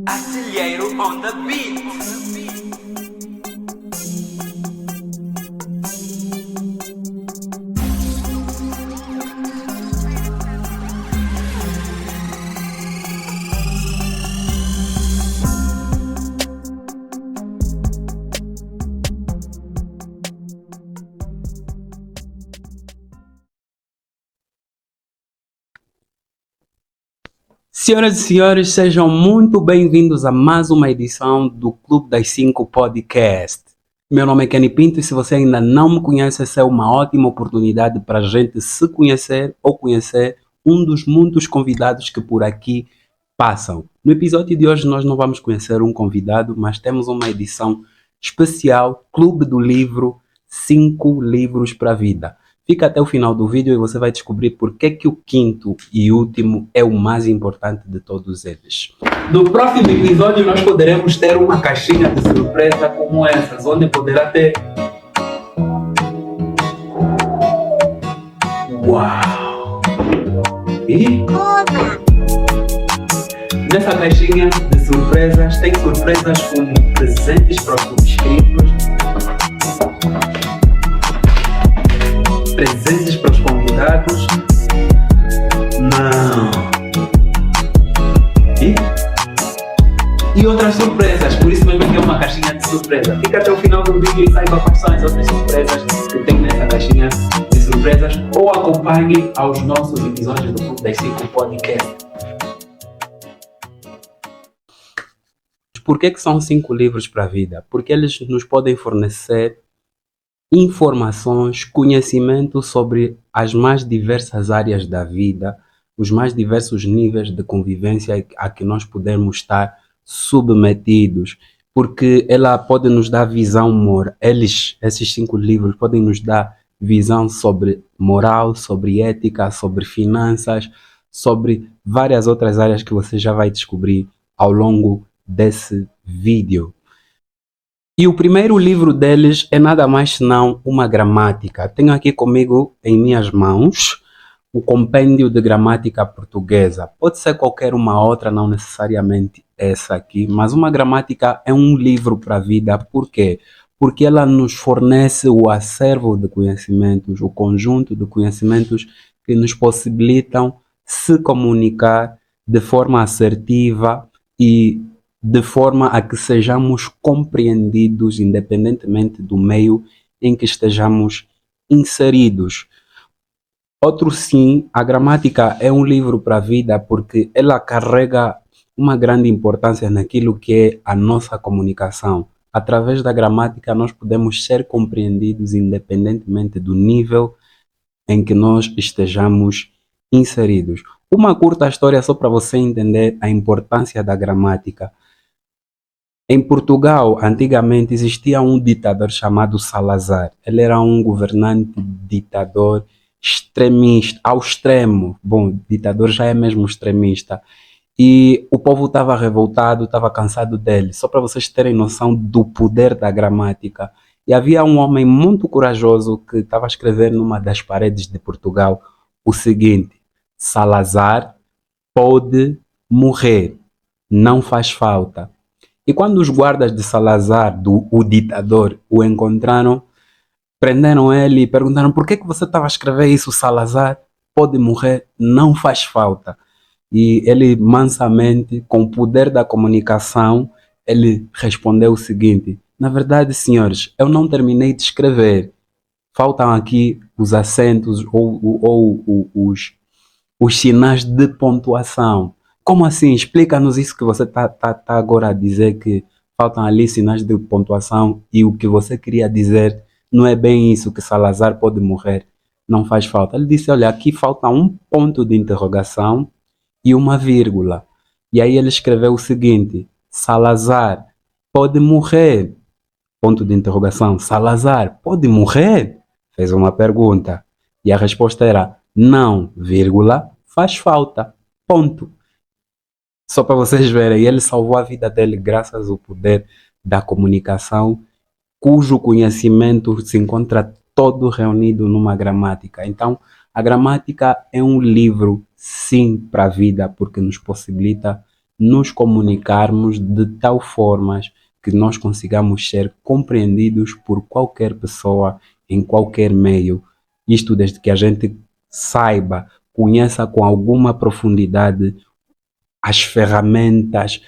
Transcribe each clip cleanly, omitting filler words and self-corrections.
Artilheiro on the beat. Senhoras e senhores, sejam muito bem-vindos a mais uma edição do Clube das 5 Podcast. Meu nome é Kenny Pinto e se você ainda não me conhece, essa é uma ótima oportunidade para a gente se conhecer ou conhecer um dos muitos convidados que por aqui passam. No episódio de hoje nós não vamos conhecer um convidado, mas temos uma edição especial, Clube do Livro, 5 livros para a vida. Fica até o final do vídeo e você vai descobrir por que o quinto e último é o mais importante de todos eles. No próximo episódio nós poderemos ter uma caixinha de surpresa como essa, onde poderá ter... Uau! E... nessa caixinha de surpresas tem surpresas como presentes para os subscritos, presentes para os convidados. Não. E outras surpresas. Por isso mesmo que é uma caixinha de surpresa. Fica até o final do vídeo e saiba quais são as outras surpresas que tem nessa caixinha de surpresas. Ou acompanhe aos nossos episódios do Clube das 5 Podcast. Por que são 5 livros para a vida? Porque eles nos podem fornecer informações, conhecimento sobre as mais diversas áreas da vida, os mais diversos níveis de convivência a que nós podemos estar submetidos, porque ela pode nos dar visão moral. Esses 5 livros podem nos dar visão sobre moral, sobre ética, sobre finanças, sobre várias outras áreas que você já vai descobrir ao longo desse vídeo. E o primeiro livro deles é nada mais senão uma gramática. Tenho aqui comigo em minhas mãos o compêndio de gramática portuguesa. Pode ser qualquer uma outra, não necessariamente essa aqui, mas uma gramática é um livro para a vida. Por quê? Porque ela nos fornece o acervo de conhecimentos, o conjunto de conhecimentos que nos possibilitam se comunicar de forma assertiva e de forma a que sejamos compreendidos independentemente do meio em que estejamos inseridos. Outro sim, a gramática é um livro para a vida porque ela carrega uma grande importância naquilo que é a nossa comunicação. Através da gramática nós podemos ser compreendidos independentemente do nível em que nós estejamos inseridos. Uma curta história só para você entender a importância da gramática. Em Portugal, antigamente, existia um ditador chamado Salazar. Ele era um governante ditador extremista, ao extremo. Bom, ditador já é mesmo extremista. E o povo estava revoltado, estava cansado dele. Só para vocês terem noção do poder da gramática. E havia um homem muito corajoso que estava a escrever numa das paredes de Portugal o seguinte: Salazar pode morrer, não faz falta. E quando os guardas de Salazar, o ditador, o encontraram, prenderam ele e perguntaram: por que você estava a escrever isso? Salazar pode morrer, não faz falta. E ele mansamente, com o poder da comunicação, ele respondeu o seguinte: na verdade, senhores, eu não terminei de escrever. Faltam aqui os acentos ou os sinais de pontuação. Como assim? Explica-nos isso que você tá agora a dizer, que faltam ali sinais de pontuação e o que você queria dizer não é bem isso, que Salazar pode morrer, não faz falta. Ele disse: olha, aqui falta um ponto de interrogação e uma vírgula. E aí ele escreveu o seguinte: Salazar pode morrer, ponto de interrogação. Salazar pode morrer? Fez uma pergunta. E a resposta era: não, vírgula, faz falta, ponto. Só para vocês verem, ele salvou a vida dele graças ao poder da comunicação, cujo conhecimento se encontra todo reunido numa gramática. Então, a gramática é um livro, sim, para a vida, porque nos possibilita nos comunicarmos de tal forma que nós consigamos ser compreendidos por qualquer pessoa em qualquer meio. Isto desde que a gente saiba, conheça com alguma profundidade as ferramentas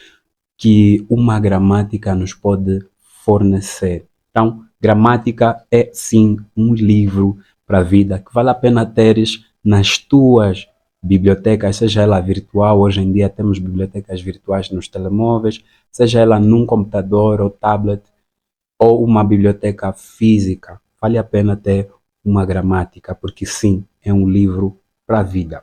que uma gramática nos pode fornecer. Então, gramática é sim um livro para a vida que vale a pena teres nas tuas bibliotecas, seja ela virtual. Hoje em dia temos bibliotecas virtuais nos telemóveis, seja ela num computador ou tablet, ou uma biblioteca física. Vale a pena ter uma gramática, porque sim, é um livro para a vida.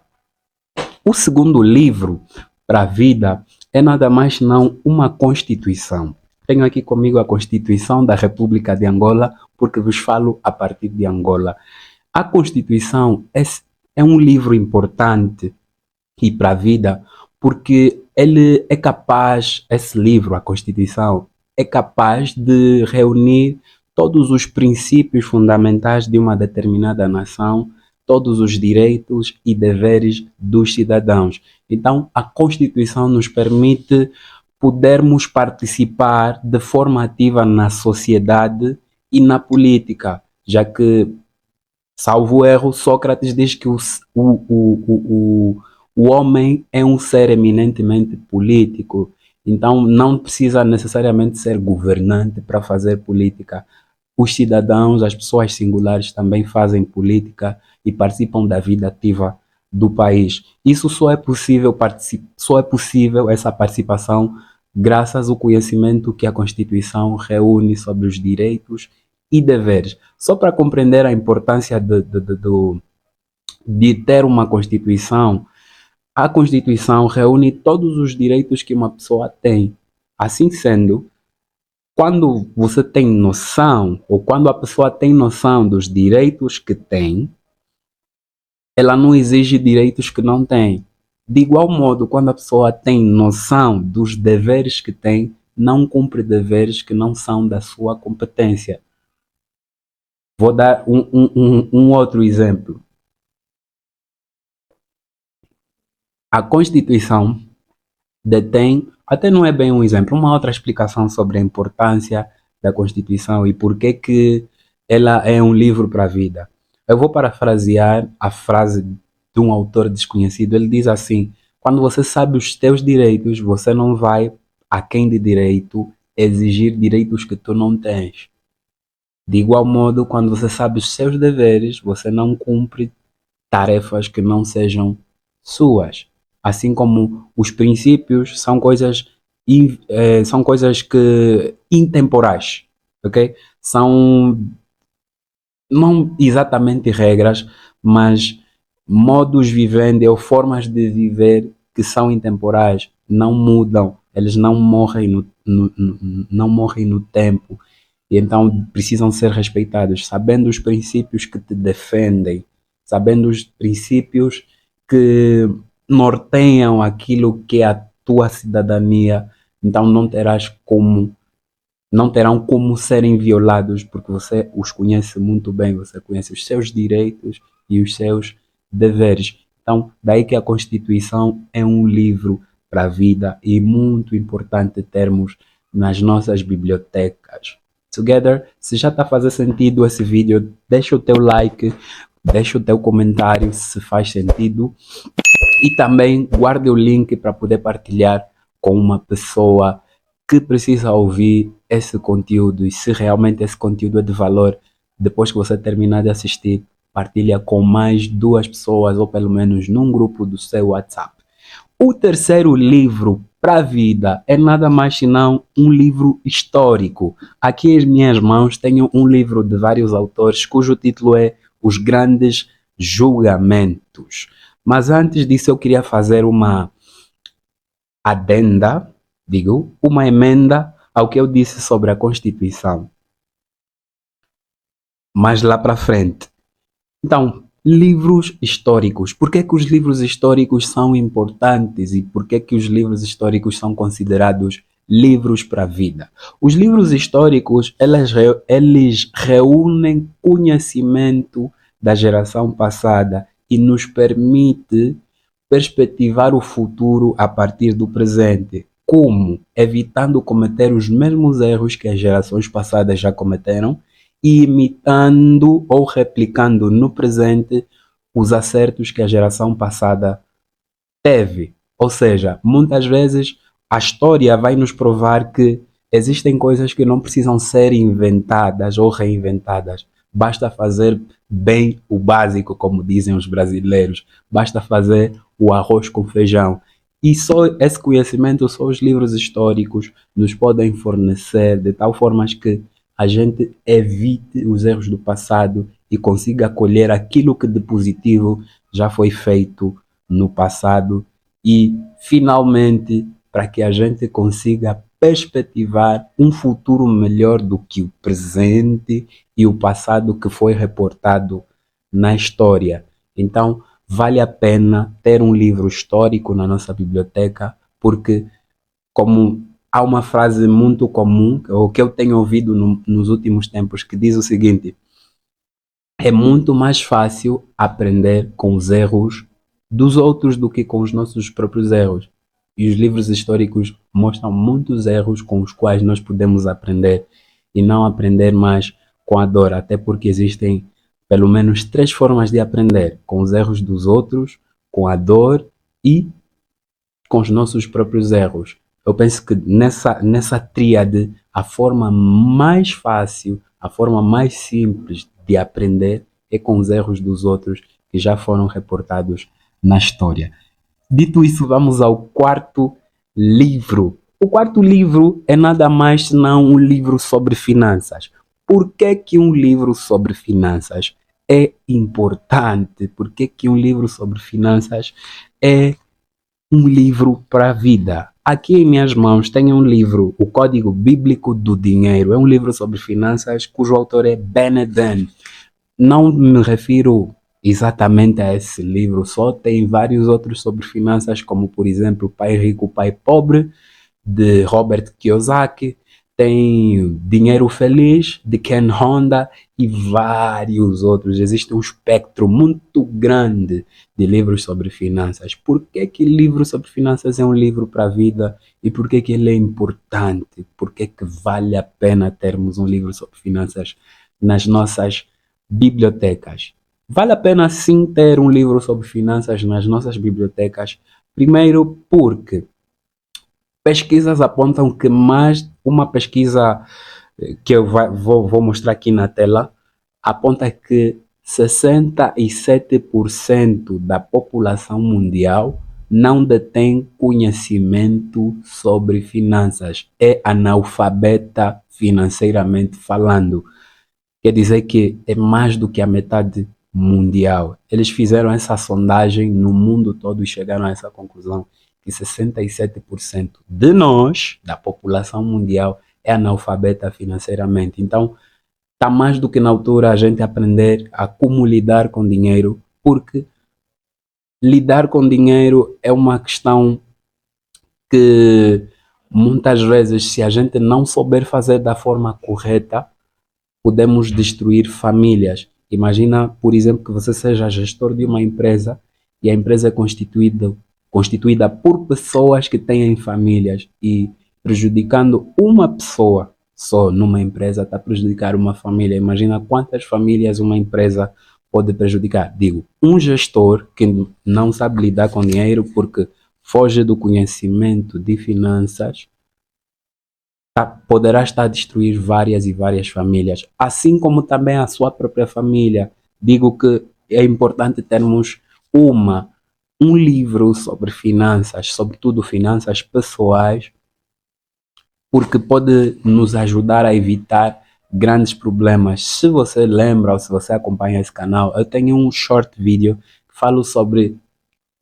O segundo livro para a vida é nada mais não uma Constituição. Tenho aqui comigo a Constituição da República de Angola, porque vos falo a partir de Angola. A Constituição é um livro importante e para a vida, porque ele é capaz, esse livro, a Constituição, é capaz de reunir todos os princípios fundamentais de uma determinada nação, todos os direitos e deveres dos cidadãos. Então, a Constituição nos permite podermos participar de forma ativa na sociedade e na política, já que, salvo erro, Sócrates diz que o homem é um ser eminentemente político. Então, não precisa necessariamente ser governante para fazer política. Os cidadãos, as pessoas singulares também fazem política e participam da vida ativa do país. Isso só é possível essa participação graças ao conhecimento que a Constituição reúne sobre os direitos e deveres. Só para compreender a importância de ter uma Constituição, a Constituição reúne todos os direitos que uma pessoa tem. Assim sendo, quando você tem noção, ou quando a pessoa tem noção dos direitos que tem, ela não exige direitos que não tem. De igual modo, quando a pessoa tem noção dos deveres que tem, não cumpre deveres que não são da sua competência. Vou dar um outro exemplo. A Constituição detém, até não é bem um exemplo, uma outra explicação sobre a importância da Constituição e por que ela é um livro para a vida. Eu vou parafrasear a frase de um autor desconhecido. Ele diz assim: quando você sabe os teus direitos, você não vai, a quem de direito, exigir direitos que tu não tens. De igual modo, quando você sabe os seus deveres, você não cumpre tarefas que não sejam suas. Assim como os princípios são coisas que intemporais, ok? São não exatamente regras, mas modos vivendi ou formas de viver que são intemporais, não mudam, eles não morrem não morrem no tempo e então precisam ser respeitados, sabendo os princípios que te defendem, sabendo os princípios que norteiam aquilo que é a tua cidadania, então não terão como serem violados, porque você os conhece muito bem, você conhece os seus direitos e os seus deveres. Então, daí que a Constituição é um livro para a vida e muito importante termos nas nossas bibliotecas. Together, se já está a fazer sentido esse vídeo, deixa o teu like, deixa o teu comentário se faz sentido e também guarde o link para poder partilhar com uma pessoa que precisa ouvir esse conteúdo, e se realmente esse conteúdo é de valor, depois que você terminar de assistir, partilha com mais 2 pessoas ou pelo menos num grupo do seu WhatsApp. O terceiro livro para a vida é nada mais senão um livro histórico. Aqui em minhas mãos tenho um livro de vários autores cujo título é Os Grandes Julgamentos. Mas antes disso eu queria fazer uma uma emenda ao que eu disse sobre a Constituição. Mais lá para frente. Então, livros históricos. Por que os livros históricos são importantes e por que os livros históricos são considerados livros para a vida. Os livros históricos, eles reúnem conhecimento da geração passada e nos permite perspectivar o futuro a partir do presente. Como? Evitando cometer os mesmos erros que as gerações passadas já cometeram e imitando ou replicando no presente os acertos que a geração passada teve. Ou seja, muitas vezes a história vai nos provar que existem coisas que não precisam ser inventadas ou reinventadas. Basta fazer bem o básico, como dizem os brasileiros. Basta fazer o arroz com feijão. E só esse conhecimento, só os livros históricos nos podem fornecer de tal forma que a gente evite os erros do passado e consiga colher aquilo que de positivo já foi feito no passado e, finalmente, para que a gente consiga perspectivar um futuro melhor do que o presente e o passado que foi reportado na história. Então, vale a pena ter um livro histórico na nossa biblioteca, porque, como há uma frase muito comum, ou que eu tenho ouvido nos últimos tempos, que diz o seguinte: é muito mais fácil aprender com os erros dos outros do que com os nossos próprios erros. E os livros históricos mostram muitos erros com os quais nós podemos aprender e não aprender mais com a dor, até porque existem pelo menos 3 formas de aprender: com os erros dos outros, com a dor e com os nossos próprios erros. Eu penso que nessa tríade, a forma mais fácil, a forma mais simples de aprender é com os erros dos outros que já foram reportados na história. Dito isso, vamos ao quarto livro. O quarto livro é nada mais senão um livro sobre finanças. Por que um livro sobre finanças é importante? Por que um livro sobre finanças é um livro para a vida? Aqui em minhas mãos tenho um livro, O Código Bíblico do Dinheiro. É um livro sobre finanças cujo autor é Beneden. Não me refiro exatamente a esse livro, só tem vários outros sobre finanças, como por exemplo Pai Rico, Pai Pobre, de Robert Kiyosaki, tem Dinheiro Feliz, de Ken Honda e vários outros. Existe um espectro muito grande de livros sobre finanças. Por que livro sobre finanças é um livro para a vida e por que ele é importante? Por que vale a pena termos um livro sobre finanças nas nossas bibliotecas? Vale a pena sim ter um livro sobre finanças nas nossas bibliotecas. Primeiro porque pesquisas apontam que uma pesquisa que eu vou mostrar aqui na tela aponta que 67% da população mundial não detém conhecimento sobre finanças. É analfabeta financeiramente falando. Quer dizer que é mais do que a metade mundial. Eles fizeram essa sondagem no mundo todo e chegaram a essa conclusão, que 67% de nós, da população mundial, é analfabeta financeiramente. Então, está mais do que na altura a gente aprender a como lidar com dinheiro, porque lidar com dinheiro é uma questão que muitas vezes, se a gente não souber fazer da forma correta, podemos destruir famílias. Imagina, por exemplo, que você seja gestor de uma empresa e a empresa é constituída por pessoas que têm famílias e prejudicando uma pessoa só numa empresa está a prejudicar uma família. Imagina quantas famílias uma empresa pode prejudicar. Digo, um gestor que não sabe lidar com dinheiro porque foge do conhecimento de finanças poderá estar a destruir várias e várias famílias, assim como também a sua própria família. Digo que é importante termos um livro sobre finanças, sobretudo finanças pessoais, porque pode nos ajudar a evitar grandes problemas. Se você lembra ou se você acompanha esse canal, eu tenho um short vídeo que falo sobre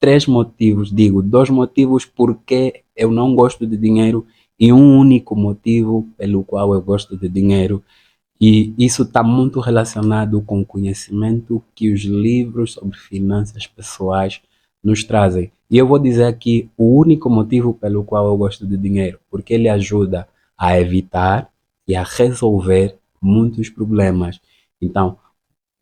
2 motivos porque eu não gosto de dinheiro e um único motivo pelo qual eu gosto de dinheiro. E isso está muito relacionado com o conhecimento que os livros sobre finanças pessoais nos trazem. E eu vou dizer aqui o único motivo pelo qual eu gosto de dinheiro, porque ele ajuda a evitar e a resolver muitos problemas. Então,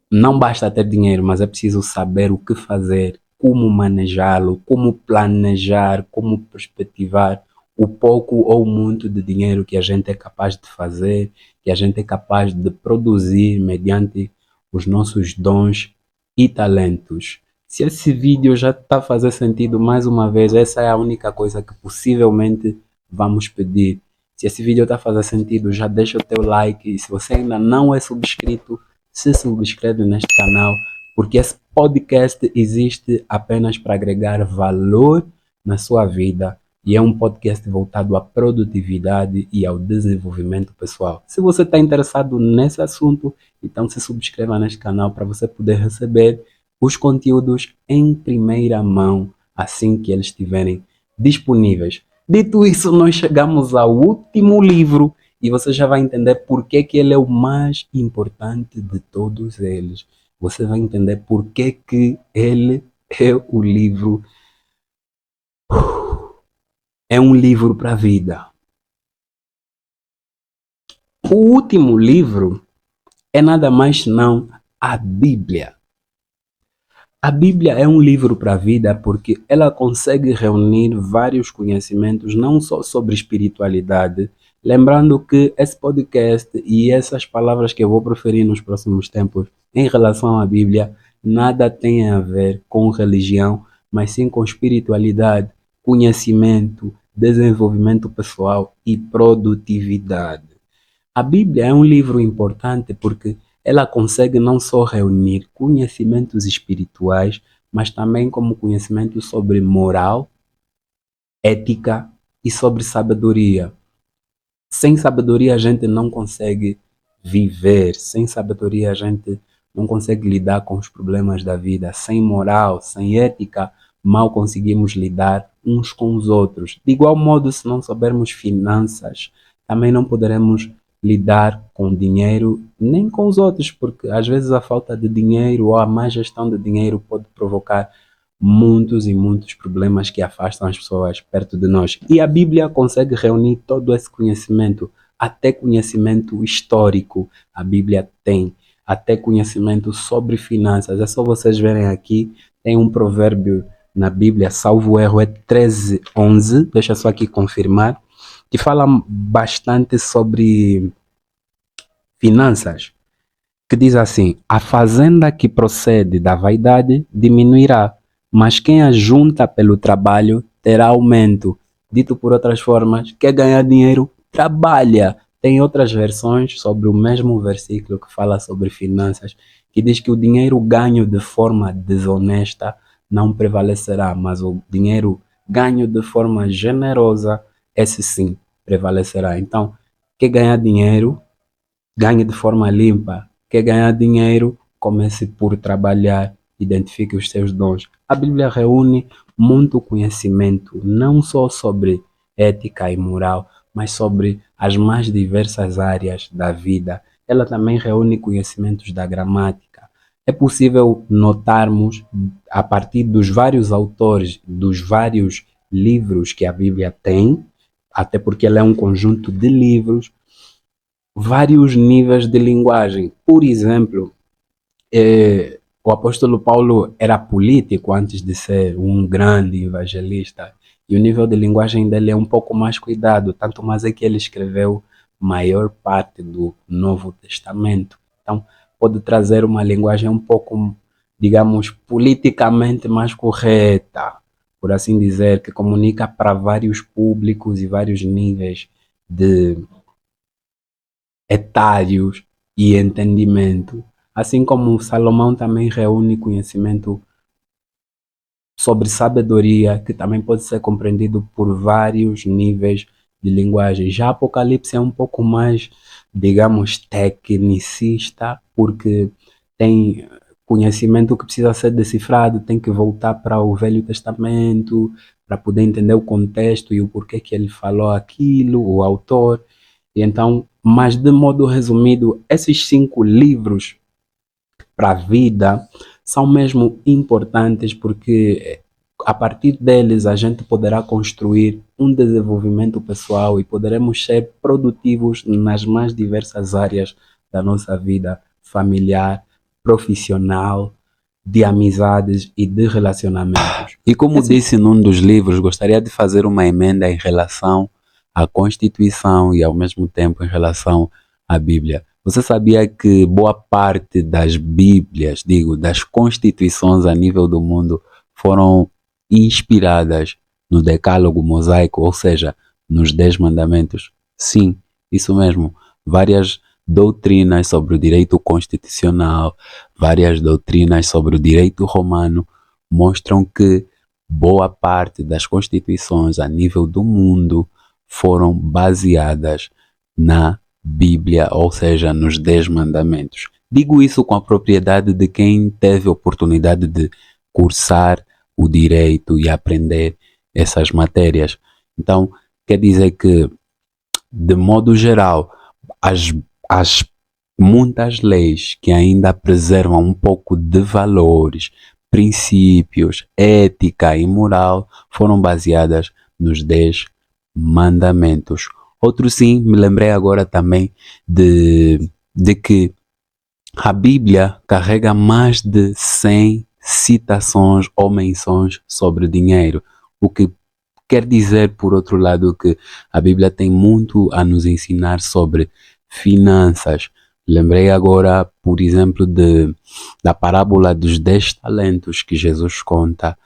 não basta ter dinheiro, mas é preciso saber o que fazer, como manejá-lo, como planejar, como perspectivar o pouco ou muito de dinheiro que a gente é capaz de fazer, que a gente é capaz de produzir mediante os nossos dons e talentos. Se esse vídeo já está a fazer sentido, mais uma vez, essa é a única coisa que possivelmente vamos pedir. Se esse vídeo está a fazer sentido, já deixa o teu like. E se você ainda não é subscrito, se subscreve neste canal, porque esse podcast existe apenas para agregar valor na sua vida e é um podcast voltado à produtividade e ao desenvolvimento pessoal. Se você está interessado nesse assunto, então se subscreva neste canal para você poder receber os conteúdos em primeira mão assim que eles estiverem disponíveis. Dito isso, nós chegamos ao último livro e você já vai entender por que ele é o mais importante de todos eles. Você vai entender por que ele é o livro. É um livro para a vida. O último livro é nada mais senão a Bíblia. A Bíblia é um livro para a vida porque ela consegue reunir vários conhecimentos, não só sobre espiritualidade. Lembrando que esse podcast e essas palavras que eu vou proferir nos próximos tempos em relação à Bíblia, nada tem a ver com religião, mas sim com espiritualidade, conhecimento, desenvolvimento pessoal e produtividade. A Bíblia é um livro importante porque ela consegue não só reunir conhecimentos espirituais, mas também como conhecimento sobre moral, ética e sobre sabedoria. Sem sabedoria a gente não consegue viver, sem sabedoria a gente não consegue lidar com os problemas da vida, sem moral, sem ética, mal conseguimos lidar uns com os outros. De igual modo, se não soubermos finanças, também não poderemos lidar com dinheiro nem com os outros, porque às vezes a falta de dinheiro ou a má gestão de dinheiro pode provocar muitos e muitos problemas que afastam as pessoas perto de nós. E a Bíblia consegue reunir todo esse conhecimento, até conhecimento histórico. A Bíblia tem até conhecimento sobre finanças. É só vocês verem aqui, tem um provérbio na Bíblia, salvo erro, é 13:11, deixa só aqui confirmar, que fala bastante sobre finanças, que diz assim: a fazenda que procede da vaidade diminuirá, mas quem ajunta pelo trabalho terá aumento. Dito por outras formas, quer ganhar dinheiro, trabalha. Tem outras versões sobre o mesmo versículo que fala sobre finanças, que diz que o dinheiro ganho de forma desonesta não prevalecerá, mas o dinheiro ganho de forma generosa, esse sim prevalecerá. Então, quer ganhar dinheiro, ganhe de forma limpa. Quer ganhar dinheiro, comece por trabalhar, identifique os seus dons. A Bíblia reúne muito conhecimento, não só sobre ética e moral, mas sobre as mais diversas áreas da vida. Ela também reúne conhecimentos da gramática. É possível notarmos, a partir dos vários autores, dos vários livros que a Bíblia tem, até porque ela é um conjunto de livros, vários níveis de linguagem. Por exemplo, o apóstolo Paulo era político antes de ser um grande evangelista, e o nível de linguagem dele é um pouco mais cuidado, tanto mais é que ele escreveu maior parte do Novo Testamento. Então, pode trazer uma linguagem um pouco, digamos, politicamente mais correta, por assim dizer, que comunica para vários públicos e vários níveis de etários e entendimento. Assim como Salomão também reúne conhecimento sobre sabedoria, que também pode ser compreendido por vários níveis de linguagem. Já Apocalipse é um pouco mais, digamos, tecnicista, porque tem conhecimento que precisa ser decifrado, tem que voltar para o Velho Testamento, para poder entender o contexto e o porquê que ele falou aquilo, o autor. E então, mas de modo resumido, esses 5 livros para a vida são mesmo importantes porque a partir deles a gente poderá construir um desenvolvimento pessoal e poderemos ser produtivos nas mais diversas áreas da nossa vida familiar, profissional, de amizades e de relacionamentos. E como disse num dos livros, gostaria de fazer uma emenda em relação à Constituição e ao mesmo tempo em relação à Bíblia. Você sabia que boa parte das Bíblias, das Constituições a nível do mundo, foram inspiradas no Decálogo Mosaico, ou seja, nos 10 Mandamentos? Sim, isso mesmo. Várias doutrinas sobre o direito constitucional, várias doutrinas sobre o direito romano mostram que boa parte das constituições a nível do mundo foram baseadas na Bíblia, ou seja, nos 10 Mandamentos. Digo isso com a propriedade de quem teve a oportunidade de cursar o direito e aprender essas matérias. Então, quer dizer que, de modo geral, as muitas leis que ainda preservam um pouco de valores, princípios, ética e moral foram baseadas nos 10 mandamentos. Outro sim, me lembrei agora também de que a Bíblia carrega mais de 100 citações ou menções sobre dinheiro, o que quer dizer, por outro lado, que a Bíblia tem muito a nos ensinar sobre finanças. Lembrei agora, por exemplo, da parábola dos 10 talentos que Jesus conta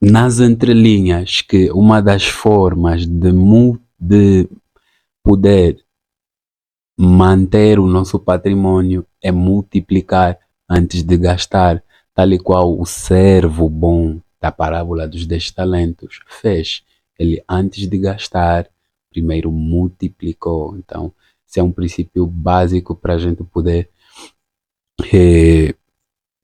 nas entrelinhas, que uma das formas de poder manter o nosso patrimônio é multiplicar antes de gastar, tal e qual o servo bom da parábola dos 10 talentos fez. Ele, antes de gastar, primeiro multiplicou. Então, esse é um princípio básico para a gente poder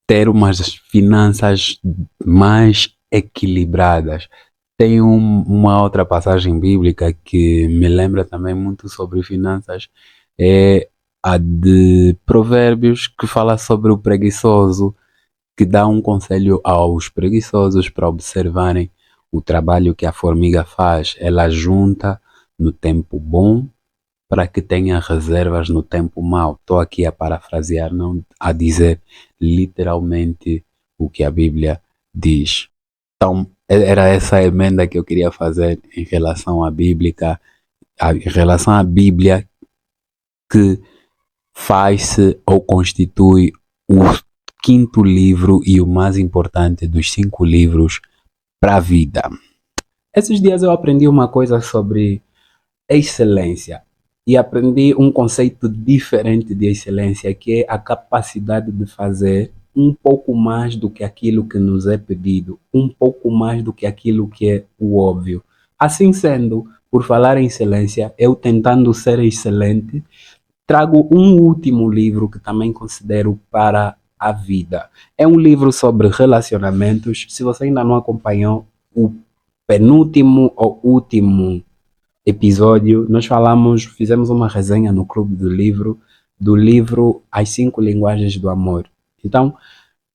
ter umas finanças mais equilibradas. Tem uma outra passagem bíblica que me lembra também muito sobre finanças, é a de Provérbios, que fala sobre o preguiçoso, que dá um conselho aos preguiçosos para observarem o trabalho que a formiga faz. Ela junta no tempo bom para que tenha reservas no tempo mau. Estou aqui a parafrasear, não a dizer literalmente o que a Bíblia diz. Então, era essa a emenda que eu queria fazer em relação à Bíblia, que faz-se ou constitui o 5º livro e o mais importante dos 5 livros para a vida. Esses dias eu aprendi uma coisa sobre excelência e aprendi um conceito diferente de excelência, que é a capacidade de fazer um pouco mais do que aquilo que nos é pedido, um pouco mais do que aquilo que é o óbvio. Assim sendo, por falar em excelência, eu tentando ser excelente, trago um último livro que também considero para a vida. É um livro sobre relacionamentos. Se você ainda não acompanhou o penúltimo ou último episódio, nós fizemos uma resenha no Clube do livro As 5 Linguagens do Amor. Então,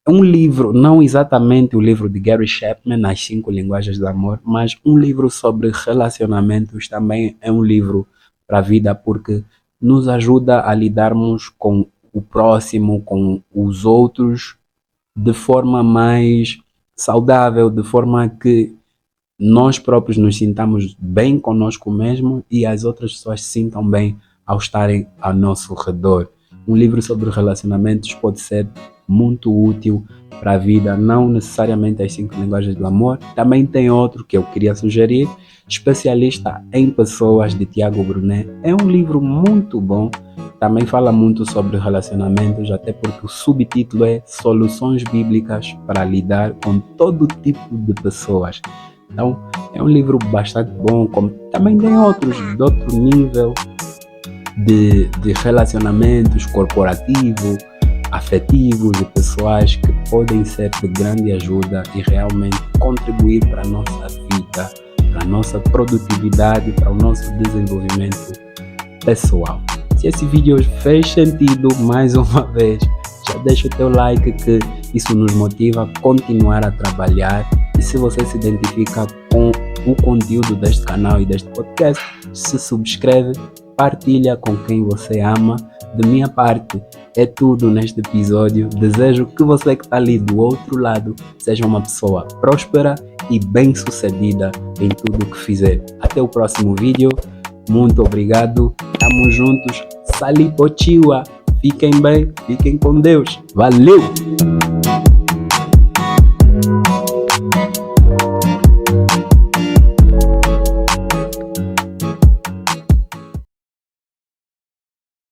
um livro, não exatamente o livro de Gary Chapman, As 5 Linguagens do Amor, mas um livro sobre relacionamentos também é um livro para a vida, porque nos ajuda a lidarmos com o próximo, com os outros, de forma mais saudável, de forma que nós próprios nos sintamos bem conosco mesmo e as outras pessoas se sintam bem ao estarem ao nosso redor. Um livro sobre relacionamentos pode ser muito útil para a vida, não necessariamente As 5 Linguagens do Amor. Também tem outro que eu queria sugerir, Especialista em Pessoas, de Tiago Brunet. É um livro muito bom, também fala muito sobre relacionamentos, até porque o subtítulo é Soluções Bíblicas para lidar com todo tipo de pessoas. Então, é um livro bastante bom, como também tem outros de outro nível de relacionamentos corporativo, afetivos e pessoais, que podem ser de grande ajuda e realmente contribuir para a nossa vida, para a nossa produtividade, para o nosso desenvolvimento pessoal. Se esse vídeo fez sentido, mais uma vez, já deixa o teu like, que isso nos motiva a continuar a trabalhar. E se você se identifica com o conteúdo deste canal e deste podcast, se subscreve, partilha com quem você ama. De minha parte, é tudo neste episódio. Desejo que você que está ali do outro lado seja uma pessoa próspera e bem-sucedida em tudo o que fizer. Até o próximo vídeo. Muito obrigado. Tamo juntos. Salipotiwa. Fiquem bem. Fiquem com Deus. Valeu!